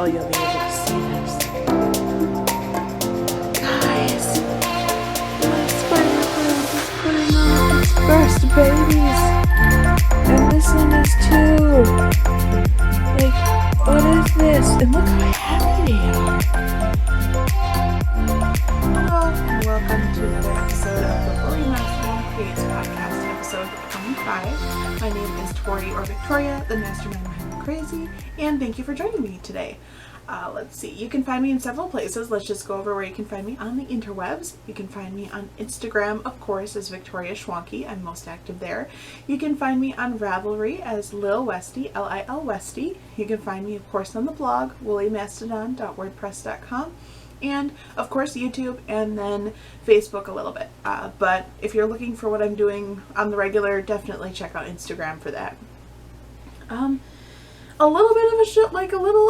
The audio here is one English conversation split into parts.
well you'll be able to see this. Guys, my spider friend is putting on its first babies. And this one is too. Like, what is this? And look how happy they are. Hello, and welcome to another episode of the Mastadon Creates Podcast, episode 25. My name is Tori or Victoria, the mastermind behind the crazy, and thank you for joining me today. Let's see, you can find me in several places. Let's just go over where you can find me on the interwebs. You can find me on Instagram, of course, as Victoria Schwanke. I'm most active there. You can find me on Ravelry as lilwestie, L-I-L-Westie. You can find me, of course, on the blog, woolymastodon.wordpress.com. And, of course, YouTube, and then Facebook a little bit. But if you're looking for what I'm doing on the regular, definitely check out Instagram for that. A little bit of a show,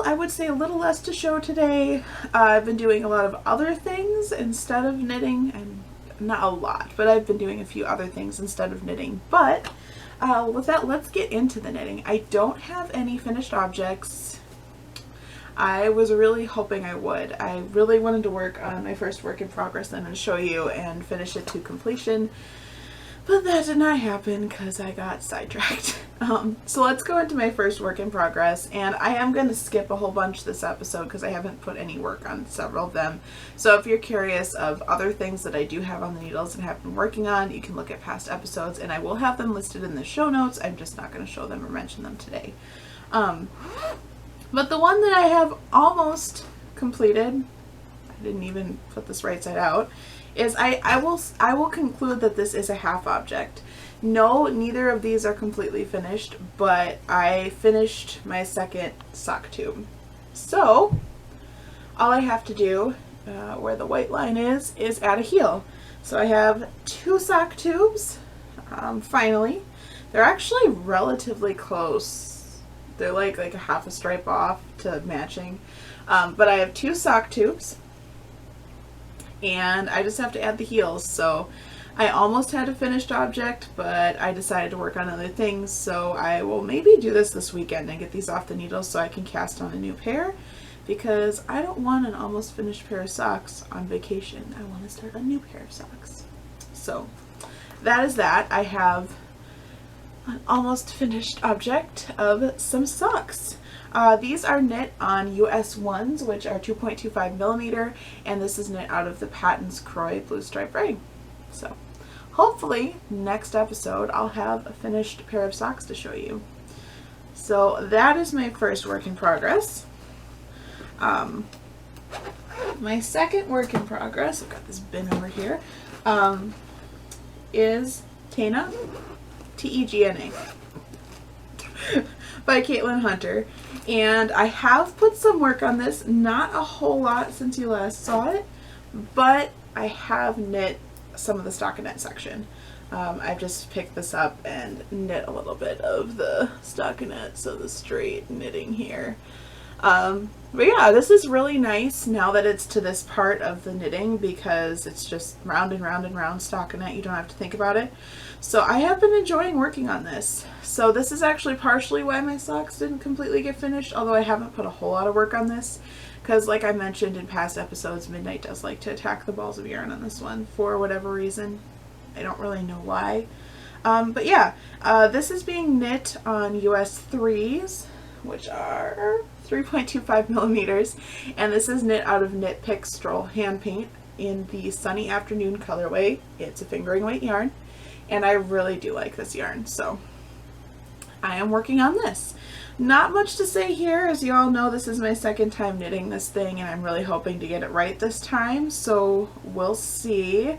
I would say a little less to show today. I've been doing a lot of other things instead of knitting, and not a lot, but I've been doing a few other things instead of knitting. But with that, let's get into the knitting. I don't have any finished objects. I was really hoping I would. I really wanted to work on my first work in progress and show you and finish it to completion. But that did not happen because I got sidetracked. So let's go into my first work in progress, and I am going to skip a whole bunch this episode because I haven't put any work on several of them. So if you're curious of other things that I do have on the needles and have been working on, you can look at past episodes, and I will have them listed in the show notes. I'm just not going to show them or mention them today. But the one that I have almost completed, I didn't even put this right side out, is I will conclude that this is a half object. No, neither of these are completely finished, but I finished my second sock tube. So all I have to do, where the white line is add a heel. So I have two sock tubes, finally. They're actually relatively close. They're like a half a stripe off to matching. But I have two sock tubes, and I just have to add the heels. So I almost had a finished object, but I decided to work on other things, so I will maybe do this weekend and get these off the needles so I can cast on a new pair, because I don't want an almost finished pair of socks on vacation. I want to start a new pair of socks. So that is that. I have an almost finished object of some socks. These are knit on US 1s, which are 2.25 millimeter, and this is knit out of the Patton's Croy Blue Stripe Ring. So hopefully next episode I'll have a finished pair of socks to show you. So that is my first work in progress. My second work in progress, I've got this bin over here, is Tegna, T-E-G-N-A, by Caitlin Hunter. And I have put some work on this, not a whole lot since you last saw it, but I have knit some of the stockinette section. I've just picked this up and knit a little bit of the stockinette, so the straight knitting here. But yeah, this is really nice now that it's to this part of the knitting, because it's just round and round and round stockinette. You don't have to think about it. So I have been enjoying working on this. So this is actually partially why my socks didn't completely get finished, although I haven't put a whole lot of work on this, because like I mentioned in past episodes, Midnight does like to attack the balls of yarn on this one for whatever reason. I don't really know why. But yeah, this is being knit on US 3s, which are 3.25 millimeters, and this is knit out of Knit Pixtrol hand paint in the Sunny Afternoon colorway. It's a fingering weight yarn, and I really do like this yarn, so I am working on this. Not much to say here. As you all know, this is my second time knitting this thing, and I'm really hoping to get it right this time, so we'll see.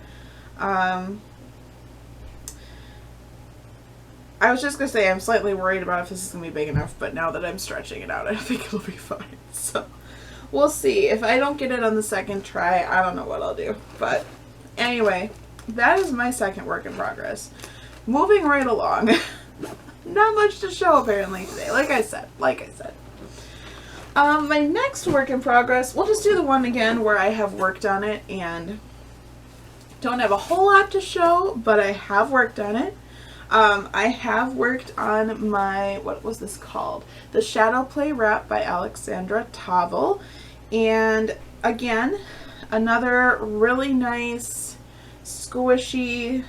I was just going to say I'm slightly worried about if this is going to be big enough, but now that I'm stretching it out, I think it'll be fine. So we'll see. If I don't get it on the second try, I don't know what I'll do. But anyway, that is my second work in progress. Moving right along. Not much to show apparently today, like I said. My next work in progress, we'll just do the one again where I have worked on it and don't have a whole lot to show, but I have worked on it. I have worked on my, what was this called? The Shadow Play Wrap by Alexandra Tavel. And again, another really nice, squishy,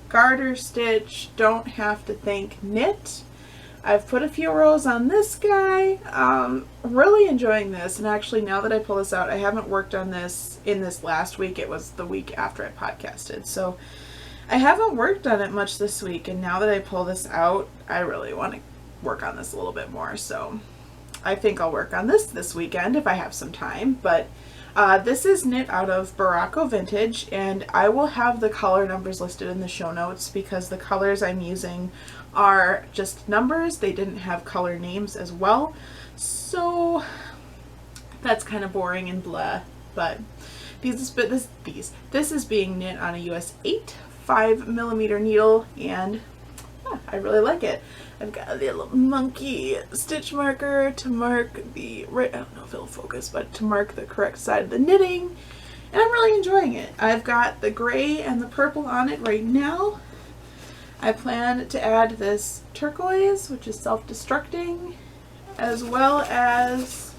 garter stitch, don't have to think knit. I've put a few rows on this guy. Really enjoying this, and actually now that I pull this out, I haven't worked on this in this last week. It was the week after I podcasted, so I haven't worked on it much this week, and now that I pull this out, I really want to work on this a little bit more, so I think I'll work on this weekend if I have some time. But this is knit out of Baracco Vintage, and I will have the color numbers listed in the show notes because the colors I'm using are just numbers. They didn't have color names as well, so that's kind of boring and blah. But this is being knit on a US 8 5mm needle, and yeah, I really like it. I've got a little monkey stitch marker to mark the right, I don't know if it'll focus, but to mark the correct side of the knitting, and I'm really enjoying it. I've got the gray and the purple on it right now. I plan to add this turquoise, which is self-destructing, as well as,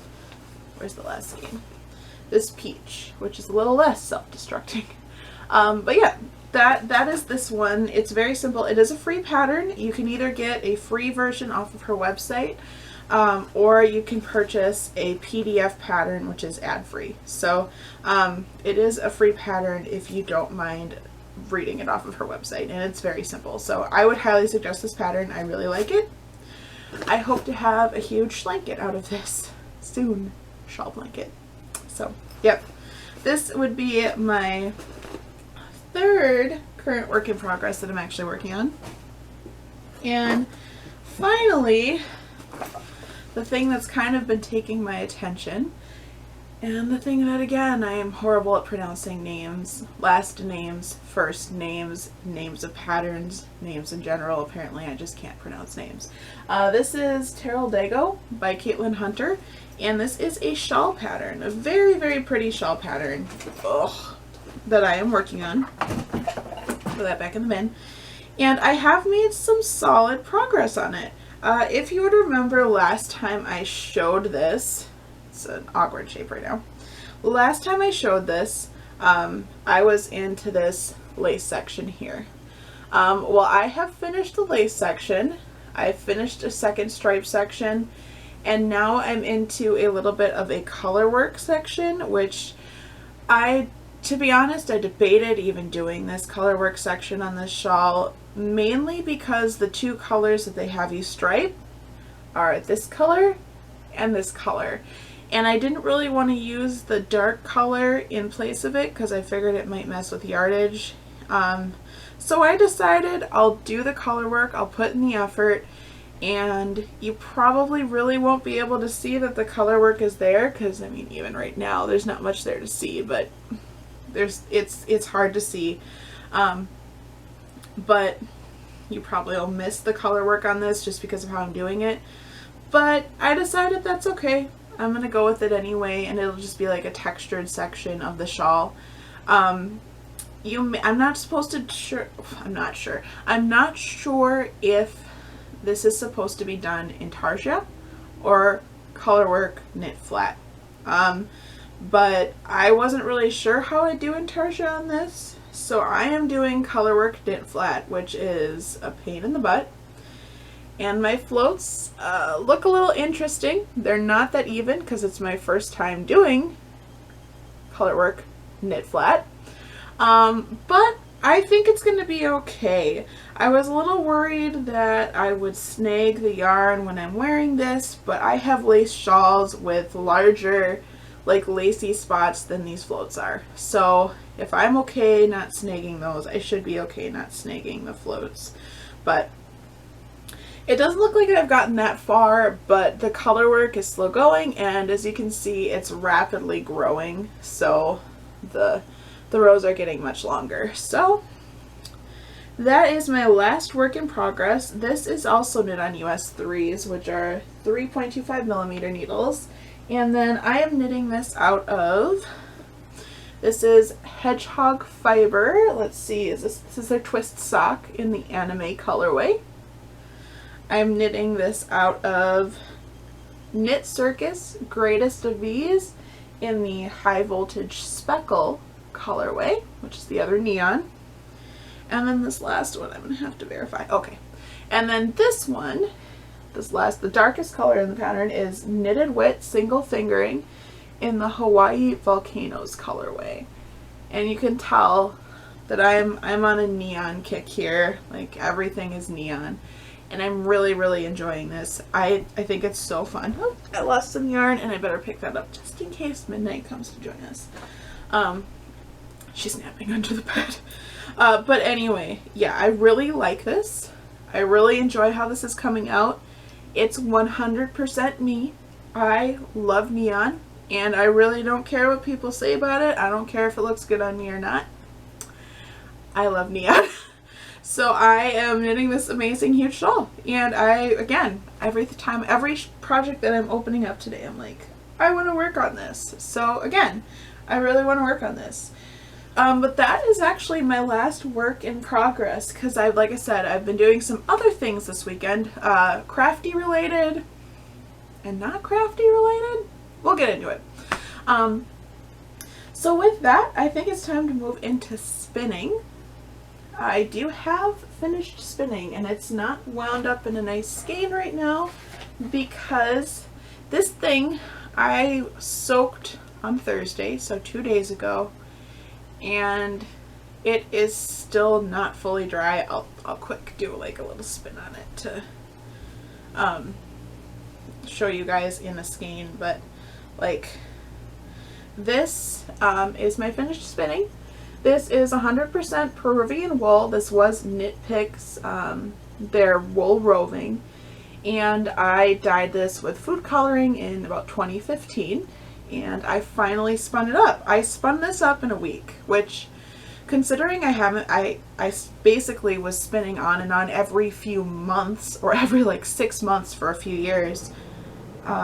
where's the last seam? This peach, which is a little less self-destructing. But yeah, that is this one. It's very simple. It is a free pattern. You can either get a free version off of her website, or you can purchase a PDF pattern, which is ad-free. So it is a free pattern if you don't mind reading it off of her website, and it's very simple. So I would highly suggest this pattern. I really like it. I hope to have a huge blanket out of this soon. Shawl blanket. So yep, this would be my third current work in progress that I'm actually working on. And finally, the thing that's kind of been taking my attention, and the thing that, again, I am horrible at pronouncing names, last names, first names, names of patterns, names in general. Apparently I just can't pronounce names. This is Terrell Dago by Caitlin Hunter, and this is a shawl pattern, a very, very pretty shawl pattern. That I am working on. Put that back in the bin. And I have made some solid progress on it. If you would remember last time I showed this, it's an awkward shape right now. Last time I showed this, I was into this lace section here. Well, I have finished the lace section. I finished a second stripe section, and now I'm into a little bit of a color work section, which to be honest, I debated even doing this color work section on this shawl, mainly because the two colors that they have you stripe are this color and this color. And I didn't really want to use the dark color in place of it because I figured it might mess with yardage. So I decided I'll do the color work, I'll put in the effort, and you probably really won't be able to see that the color work is there because, I mean, even right now there's not much there to see, but it's hard to see. But you probably will miss the color work on this just because of how I'm doing it. But I decided that's okay. I'm going to go with it anyway, and it'll just be like a textured section of the shawl. I'm not sure if this is supposed to be done in tarsia or color work knit flat. But I wasn't really sure how I do intarsia on this, so I am doing color work knit flat, which is a pain in the butt. And my floats look a little interesting. They're not that even because it's my first time doing color work knit flat. But I think it's going to be okay. I was a little worried that I would snag the yarn when I'm wearing this, but I have lace shawls with larger, like, lacy spots than these floats are. So if I'm okay not snagging those, I should be okay not snagging the floats. But it doesn't look like I've gotten that far, but the color work is slow going, and as you can see, it's rapidly growing. So the rows are getting much longer. So that is my last work in progress. This is also knit on US 3s, which are 3.25mm needles. And then I am knitting this out of This is hedgehog fiber. Let's see, this is a twist sock in the anime colorway. I'm knitting this out of Knit Circus Greatest of These in the high voltage speckle colorway, which is the other neon. And then this last one I'm gonna have to verify. Okay. And then this one, the darkest color in the pattern is Knitted Wit Single Fingering in the Hawaii Volcanoes colorway. And you can tell that I'm on a neon kick here. Like, everything is neon. And I'm really, really enjoying this. I think it's so fun. Oh, I lost some yarn, and I better pick that up just in case Midnight comes to join us. She's napping under the bed. But anyway, yeah, I really like this. I really enjoy how this is coming out. It's 100% me. I love neon, and I really don't care what people say about it. I don't care if it looks good on me or not. I love neon. So I am knitting this amazing huge shawl, and again, every project that I'm opening up today, I'm like, I want to work on this. So again, I really want to work on this. But that is actually my last work in progress, because like I said, I've been doing some other things this weekend, crafty related and not crafty related. We'll get into it. So with that, I think it's time to move into spinning. I do have finished spinning, and it's not wound up in a nice skein right now because this thing I soaked on Thursday, so 2 days ago, and it is still not fully dry. I'll quick do like a little spin on it to show you guys in a skein, but like this is my finished spinning. This is 100% Peruvian wool. This was Knit Picks, their wool roving, and I dyed this with food coloring in about 2015, and I finally spun it up. I spun this up in a week, which, considering I basically was spinning on and on every few months, or every like 6 months for a few years.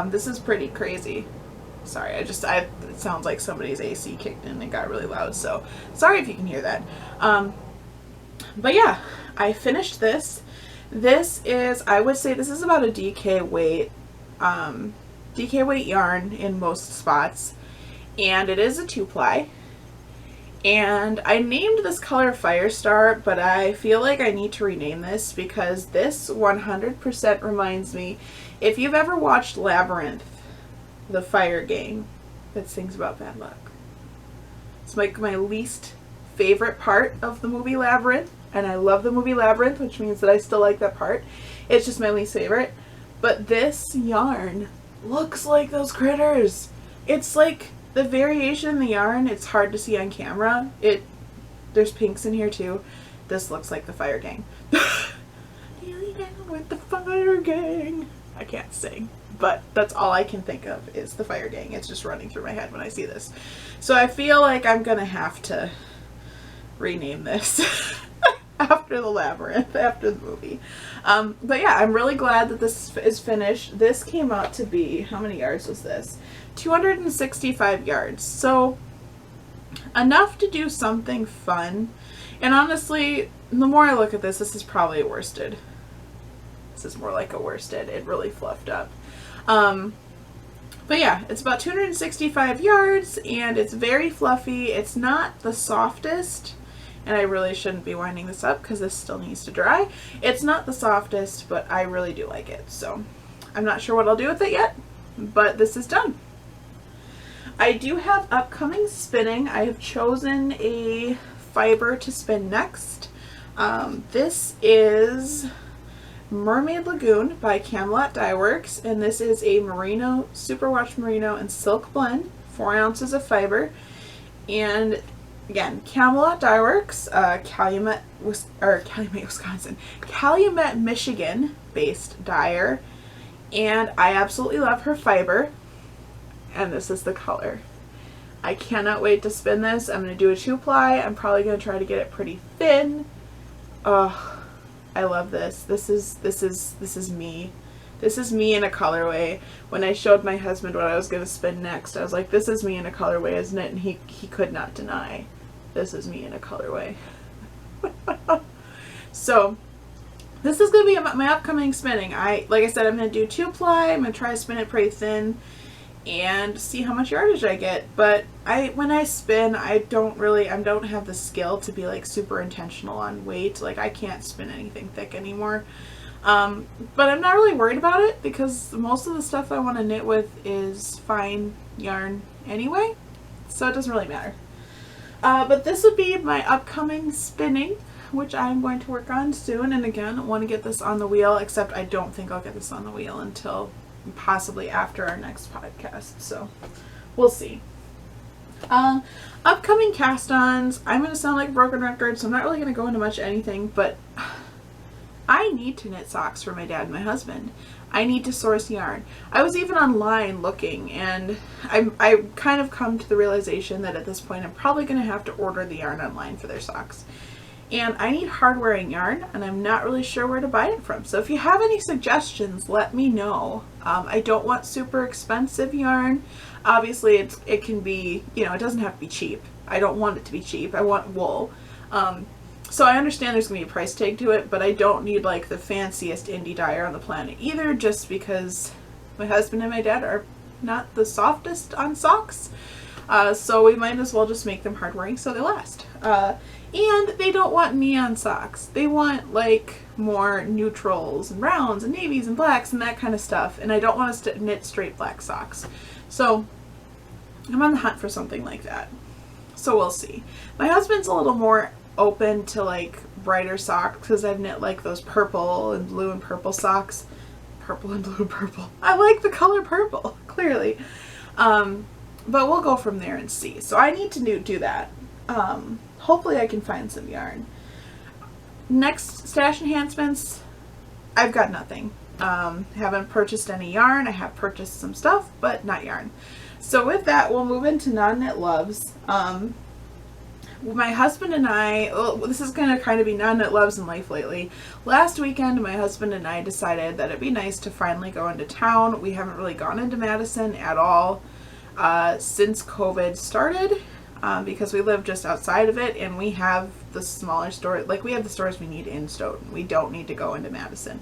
This is pretty crazy. Sorry, it sounds like somebody's AC kicked in and got really loud, so sorry if you can hear that. But yeah, I finished this. This is, I would say this is about a DK weight yarn in most spots, and it is a 2-ply. And I named this color Firestar, but I feel like I need to rename this because this 100% reminds me, if you've ever watched Labyrinth, the fire gang that sings about bad luck. It's like my least favorite part of the movie Labyrinth, and I love the movie Labyrinth, which means that I still like that part. It's just my least favorite. But this yarn looks like those critters. It's like the variation in the yarn, it's hard to see on camera. There's pinks in here too. This looks like the fire gang. With the fire gang. I can't sing, but that's all I can think of is the fire gang. It's just running through my head when I see this. So I feel like I'm gonna have to rename this after the Labyrinth, after the movie. But yeah, I'm really glad that this is finished. This came out to be, how many yards was this? 265 yards. So enough to do something fun. And honestly, the more I look at this, this is probably a worsted. This is more like a worsted. It really fluffed up. But yeah, it's about 265 yards, and it's very fluffy. It's not the softest, and I really shouldn't be winding this up because this still needs to dry. It's not the softest, but I really do like it. So I'm not sure what I'll do with it yet, but this is done. I do have upcoming spinning. I have chosen a fiber to spin next. This is Mermaid Lagoon by Camelot Dye Works, and this is a merino, superwash merino and silk blend, 4 ounces of fiber. And again, Camelot Dye Works, Calumet, Wisconsin, Calumet, Michigan based dyer, and I absolutely love her fiber, and this is the color. I cannot wait to spin this. I'm going to do a 2-ply. I'm probably going to try to get it pretty thin. Oh, I love this. This is me. This is me in a colorway. When I showed my husband what I was going to spin next, I was like, this is me in a colorway, isn't it? And he could not deny, this is me in a colorway. So this is going to be my upcoming spinning. Like I said, I'm going to do 2-ply. I'm going to try to spin it pretty thin and see how much yardage I get. But when I spin, I don't have the skill to be like super intentional on weight. Like I can't spin anything thick anymore. But I'm not really worried about it because most of the stuff I want to knit with is fine yarn anyway, so it doesn't really matter. But this would be my upcoming spinning, which I'm going to work on soon. And again, I want to get this on the wheel, except I don't think I'll get this on the wheel until possibly after our next podcast, so we'll see. Upcoming cast-ons, I'm going to sound like a broken record, so I'm not really going to go into much anything, but I need to knit socks for my dad and my husband. I need to source yarn. I was even online looking, and I kind of come to the realization that at this point I'm probably going to have to order the yarn online for their socks. And I need hard-wearing yarn, and I'm not really sure where to buy it from. So if you have any suggestions, let me know. I don't want super expensive yarn. Obviously, it can be, it doesn't have to be cheap. I don't want it to be cheap. I want wool. So I understand there's going to be a price tag to it, but I don't need like the fanciest indie dyer on the planet either, just because my husband and my dad are not the softest on socks. So we might as well just make them hard-wearing so they last. And they don't want neon socks. They want like more neutrals and browns and navies and blacks and that kind of stuff. And I don't want us to knit straight black socks. So I'm on the hunt for something like that. So we'll see. My husband's a little more open to like brighter socks because I've knit like those purple and blue and purple socks. Purple and blue and purple. I like the color purple, clearly. But we'll go from there and see. So I need to do that. Hopefully I can find some yarn. Next stash enhancements, I've got nothing. Haven't purchased any yarn. I have purchased some stuff, but not yarn. So with that, we'll move into non-knit loves. My husband and I, this is going to kind of be non-knit loves in life lately. Last weekend, my husband and I decided that it'd be nice to finally go into town. We haven't really gone into Madison at all since COVID started. Because we live just outside of it, and we have the smaller store, like we have the stores we need in Stoughton. We don't need to go into Madison.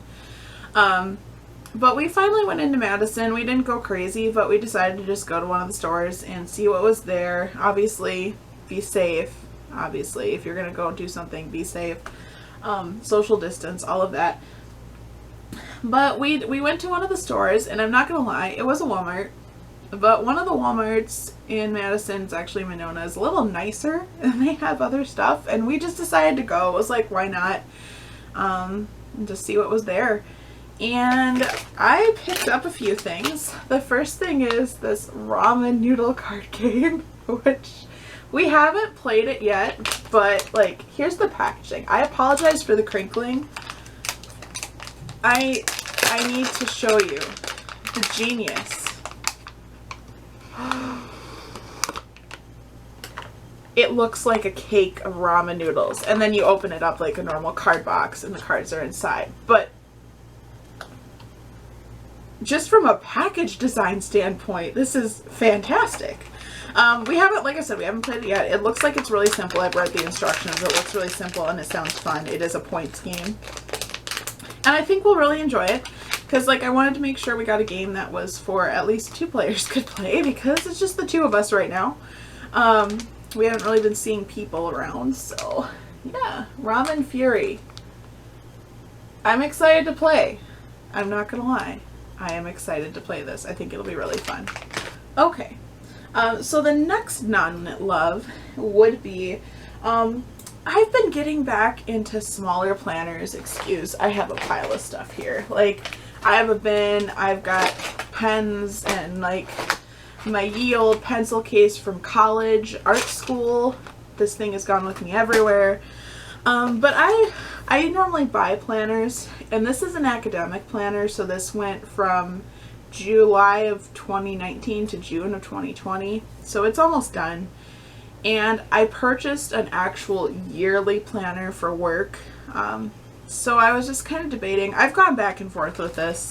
But we finally went into Madison. We didn't go crazy, but we decided to just go to one of the stores and see what was there. Obviously, be safe. Obviously, if you're going to go do something, be safe. Social distance, all of that. But we went to one of the stores, and I'm not going to lie, it was a Walmart. But one of the Walmarts in Madison, it's actually Monona, is a little nicer, and they have other stuff, and we just decided to go. It was like, why not? And just see what was there. And I picked up a few things. The first thing is this ramen noodle card game, which we haven't played it yet, but like, here's the packaging. I apologize for the crinkling. I need to show you the genius. It looks like a cake of ramen noodles, and then you open it up like a normal card box and the cards are inside. But just from a package design standpoint, this is fantastic. We haven't, like I said, we haven't played it yet. It looks like it's really simple. I've read the instructions. It looks really simple and it sounds fun. It is a points game. And I think we'll really enjoy it. Because, like, I wanted to make sure we got a game that was for at least 2 players could play, because it's just the 2 of us right now. We haven't really been seeing people around, so, yeah. Ramen Fury. I'm excited to play. I'm not gonna lie. I am excited to play this. I think it'll be really fun. Okay. So the next non-knit love would be, I've been getting back into smaller planners. Excuse, I have a pile of stuff here. Like, I have a bin, I've got pens, and like my ye old pencil case from college, art school. This thing has gone with me everywhere. But I normally buy planners, and this is an academic planner, so this went from July of 2019 to June of 2020, so it's almost done. And I purchased an actual yearly planner for work. So I was just kind of debating. I've gone back and forth with this.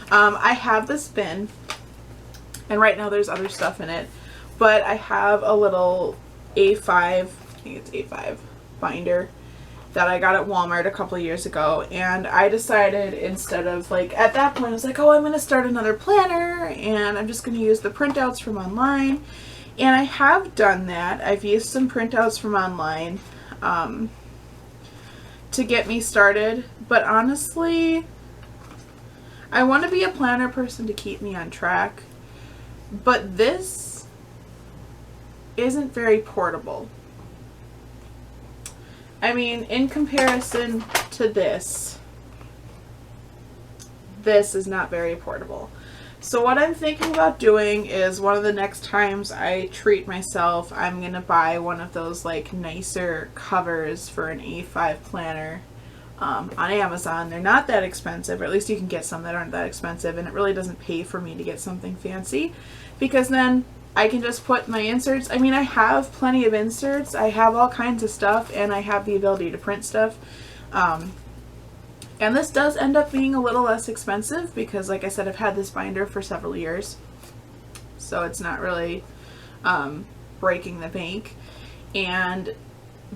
I have this bin, and right now there's other stuff in it, but I have a little A5, I think it's A5 binder that I got at Walmart a couple years ago, and I decided instead of, like, at that point I was like, oh, I'm going to start another planner and I'm just going to use the printouts from online, and I have done that. I've used some printouts from online to get me started, but honestly, I want to be a planner person to keep me on track, but this isn't very portable. I mean, in comparison to this is not very portable. So what I'm thinking about doing is, one of the next times I treat myself, I'm going to buy one of those like nicer covers for an A5 planner on Amazon. They're not that expensive, or at least you can get some that aren't that expensive, and it really doesn't pay for me to get something fancy, because then I can just put my inserts. I mean, I have plenty of inserts, I have all kinds of stuff, and I have the ability to print stuff. And this does end up being a little less expensive because, like I said, I've had this binder for several years, so it's not really breaking the bank. And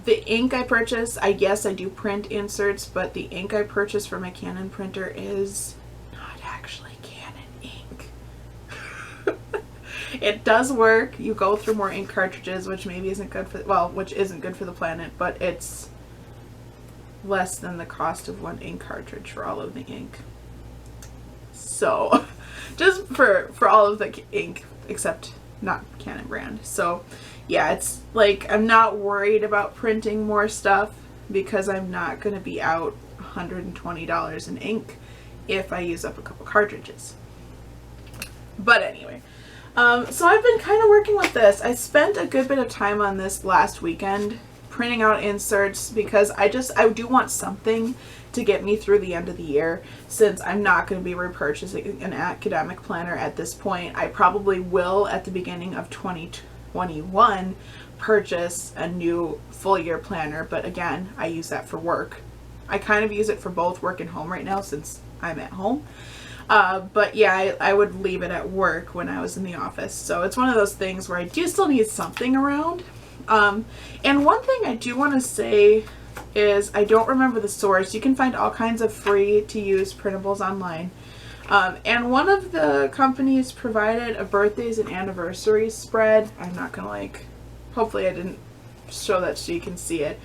the ink I purchase, I guess I do print inserts, but the ink I purchase for my Canon printer is not actually Canon ink. It does work. You go through more ink cartridges, which maybe isn't good for, well, which isn't good for the planet, but it's less than the cost of one ink cartridge for all of the ink. So just for all of the ink, except not Canon brand. So yeah, it's like, I'm not worried about printing more stuff because I'm not going to be out $120 in ink if I use up a couple cartridges. But anyway, so I've been kind of working with this. I spent a good bit of time on this last weekend, printing out inserts, because I do want something to get me through the end of the year, since I'm not going to be repurchasing an academic planner at this point. I probably will at the beginning of 2021 purchase a new full year planner, but again, I use that for work. I kind of use it for both work and home right now since I'm at home. But yeah, I would leave it at work when I was in the office. So it's one of those things where I do still need something around. And one thing I do want to say is, I don't remember the source. You can find all kinds of free to use printables online. And one of the companies provided a birthdays and anniversaries spread. I'm not going to, like, hopefully I didn't show that so you can see it.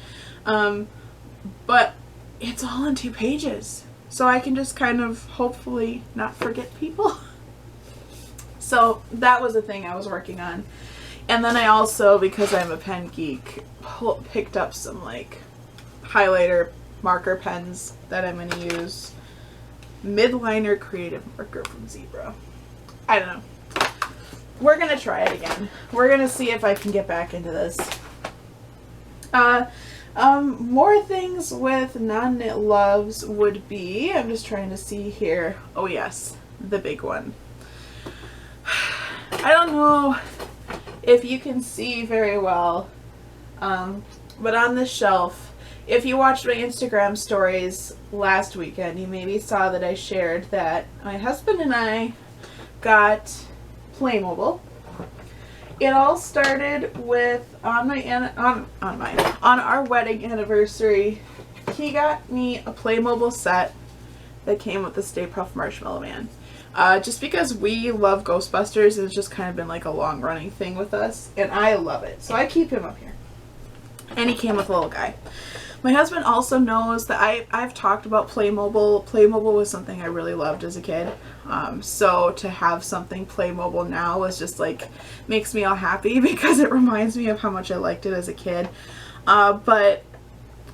But it's all in 2 pages. So I can just kind of hopefully not forget people. So that was a thing I was working on. And then I also, because I'm a pen geek, picked up some like highlighter marker pens that I'm going to use. Midliner Creative Marker from Zebra. I don't know. We're going to try it again. We're going to see if I can get back into this. More things with non-knit loves would be, I'm just trying to see here. Oh yes, the big one. I don't know if you can see very well, but on this shelf, if you watched my Instagram stories last weekend, you maybe saw that I shared that my husband and I got Playmobil. It all started with on our wedding anniversary. He got me a Playmobil set that came with the Stay Puft Marshmallow Man. Just because we love Ghostbusters, it's just kind of been like a long running thing with us, and I love it. So I keep him up here. And he came with a little guy. My husband also knows that I've talked about Playmobil. Playmobil was something I really loved as a kid. So to have something Playmobil now is just like, makes me all happy because it reminds me of how much I liked it as a kid. But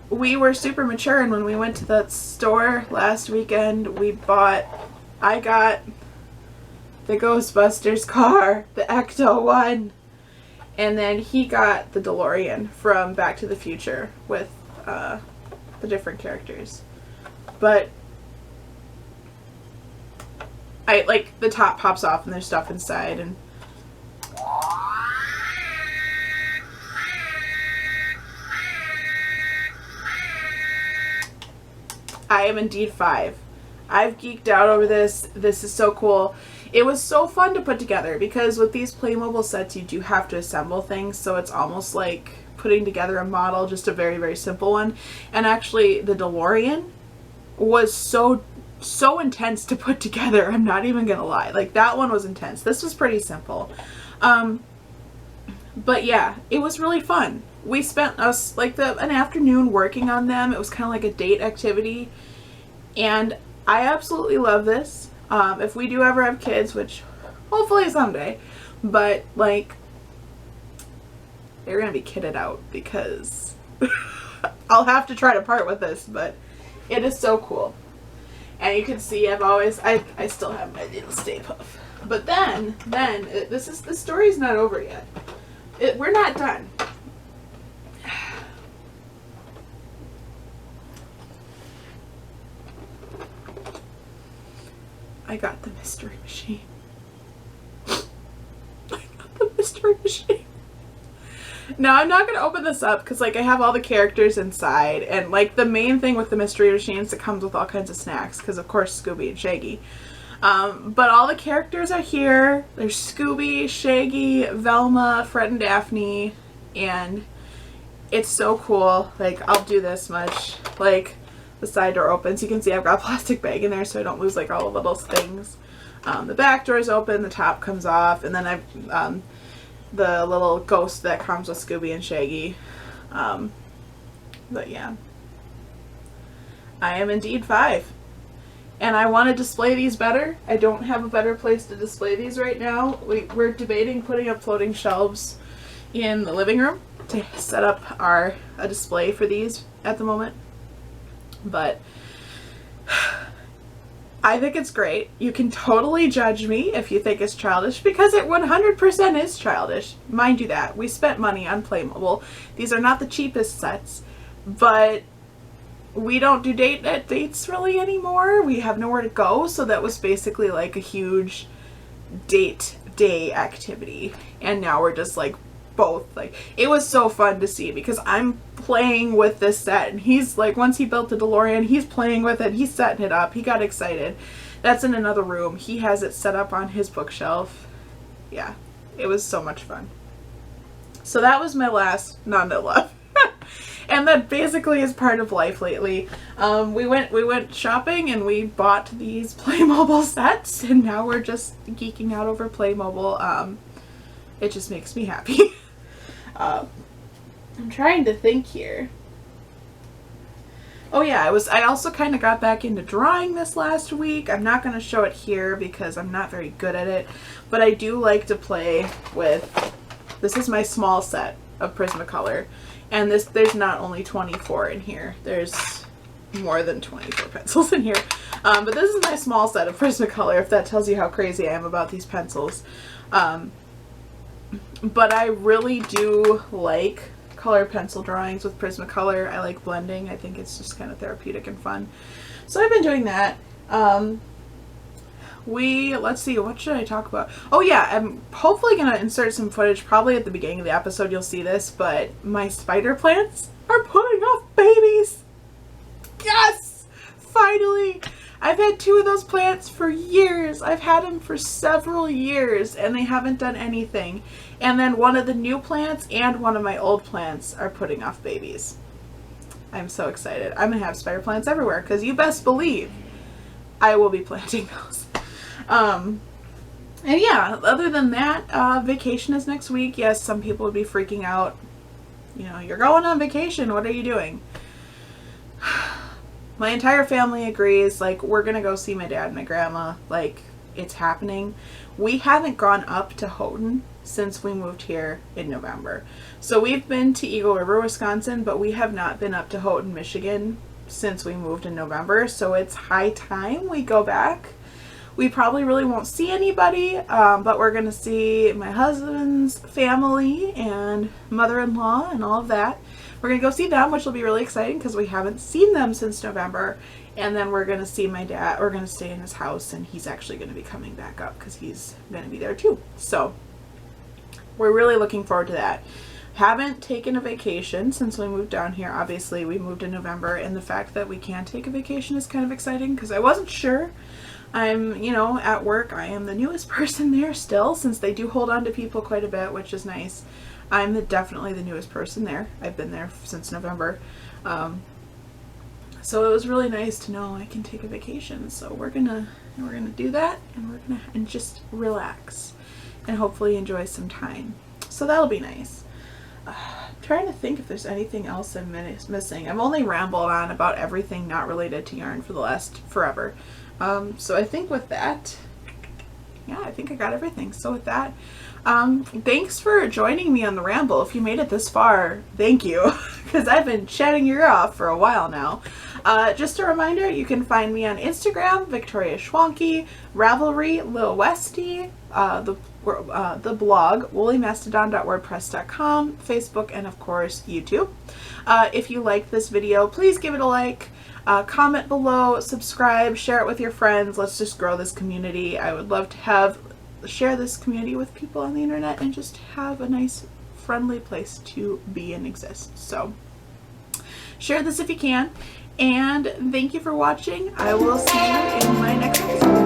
we were super mature, and when we went to the store last weekend, I got the Ghostbusters car, the Ecto one, and then he got the DeLorean from Back to the Future with the different characters. But like the top pops off and there's stuff inside, and I am indeed 5. I've geeked out over this. This is so cool. It was so fun to put together because with these Playmobil sets, you do have to assemble things. So it's almost like putting together a model, just a very, very simple one. And actually, the DeLorean was so intense to put together. I'm not even gonna lie. Like, that one was intense. This was pretty simple. But yeah, it was really fun. We spent an afternoon working on them. It was kind of like a date activity. And I absolutely love this. If we do ever have kids, which hopefully someday, but like, they're gonna be kitted out because I'll have to try to part with this, but it is so cool. And you can see I still have my little Stay Puff. But then the story's not over yet. We're not done. I got the mystery machine. Now, I'm not going to open this up because, like, I have all the characters inside. And, like, the main thing with the mystery machine is it comes with all kinds of snacks because, of course, Scooby and Shaggy. But all the characters are here. There's Scooby, Shaggy, Velma, Fred and Daphne. And it's so cool. Like, I'll do this much. Like, the side door opens. You can see I've got a plastic bag in there so I don't lose, like, all the little things. The back door is open. The top comes off. And then I've... the little ghost that comes with Scooby and Shaggy. But yeah. I am indeed 5. And I want to display these better. I don't have a better place to display these right now. We're debating putting up floating shelves in the living room to set up a display for these at the moment. But I think it's great. You can totally judge me if you think it's childish because it 100% is childish. Mind you that. We spent money on Playmobil. These are not the cheapest sets, but we don't do dates really anymore. We have nowhere to go, so that was basically like a huge date day activity. And now we're just like both like, it was so fun to see because I'm playing with this set and he's like, once he built the DeLorean, he's playing with it, he's setting it up, he got excited. That's in another room. He has it set up on his bookshelf. Yeah, it was so much fun. So that was my last non-no love. And that basically is part of life lately. We went shopping and we bought these Playmobil sets and now we're just geeking out over Playmobil. It just makes me happy. I'm trying to think here. Oh yeah, I also kind of got back into drawing this last week. I'm not going to show it here because I'm not very good at it, but I do like to play with, this is my small set of Prismacolor, and there's not only 24 in here, there's more than 24 pencils in here, but this is my small set of Prismacolor, if that tells you how crazy I am about these pencils. But I really do like color pencil drawings with Prismacolor. I like blending. I think it's just kind of therapeutic and fun. So I've been doing that. Let's see, what should I talk about? Oh yeah, I'm hopefully going to insert some footage probably at the beginning of the episode. You'll see this, but my spider plants are putting off babies. Yes! Finally! I've had 2 of those plants for years. I've had them for several years and they haven't done anything. And then one of the new plants and one of my old plants are putting off babies. I'm so excited. I'm going to have spider plants everywhere because you best believe I will be planting those. And yeah, other than that, vacation is next week. Yes, some people would be freaking out. You know, you're going on vacation. What are you doing? My entire family agrees, like, we're going to go see my dad and my grandma. Like, it's happening. We haven't gone up to Houghton since we moved here in November. So we've been to Eagle River, Wisconsin, but we have not been up to Houghton, Michigan since we moved in November. So it's high time we go back. We probably really won't see anybody, but we're going to see my husband's family and mother-in-law and all of that. We're going to go see them, which will be really exciting because we haven't seen them since November. And then we're going to see my dad. We're going to stay in his house, and he's actually going to be coming back up because he's going to be there too. So we're really looking forward to that. Haven't taken a vacation since we moved down here. Obviously, we moved in November, and the fact that we can take a vacation is kind of exciting because I wasn't sure. I'm, at work, I am the newest person there still, since they do hold on to people quite a bit, which is nice. I'm definitely the newest person there. I've been there since November. So it was really nice to know I can take a vacation. So we're gonna do that, and we're gonna just relax and hopefully enjoy some time. So that'll be nice. Trying to think if there's anything else I'm missing. I've only rambled on about everything not related to yarn for the last forever. So I think with that, yeah, I think I got everything. So with that, thanks for joining me on the ramble. If you made it this far, thank you, because I've been chatting your ear off for a while now. Just a reminder, you can find me on Instagram, Victoria Schwanke, Ravelry, lilwestie, the blog, woolymastadon.wordpress.com, Facebook, and of course, YouTube. If you liked this video, please give it a like. Comment below, subscribe, share it with your friends. Let's just grow this community. I would love to share this community with people on the internet and just have a nice, friendly place to be and exist. So share this if you can. And thank you for watching. I will see you in my next episode.